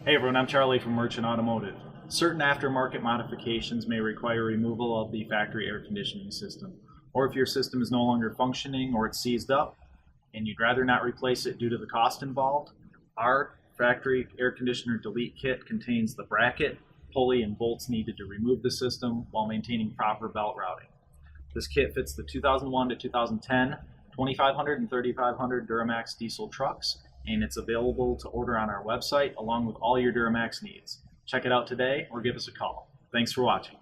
Hey everyone, I'm Charlie from Merchant Automotive. Certain aftermarket modifications may require removal of the factory air conditioning system, or if your system is no longer functioning or it's seized up and you'd rather not replace it due to the cost involved, our factory air conditioner delete kit contains the bracket, pulley, and bolts needed to remove the system while maintaining proper belt routing. This kit fits the 2001 to 2010 2500 and 3500 Duramax diesel trucks, and it's available to order on our website along with all your Duramax needs. Check it out today or give us a call. Thanks for watching.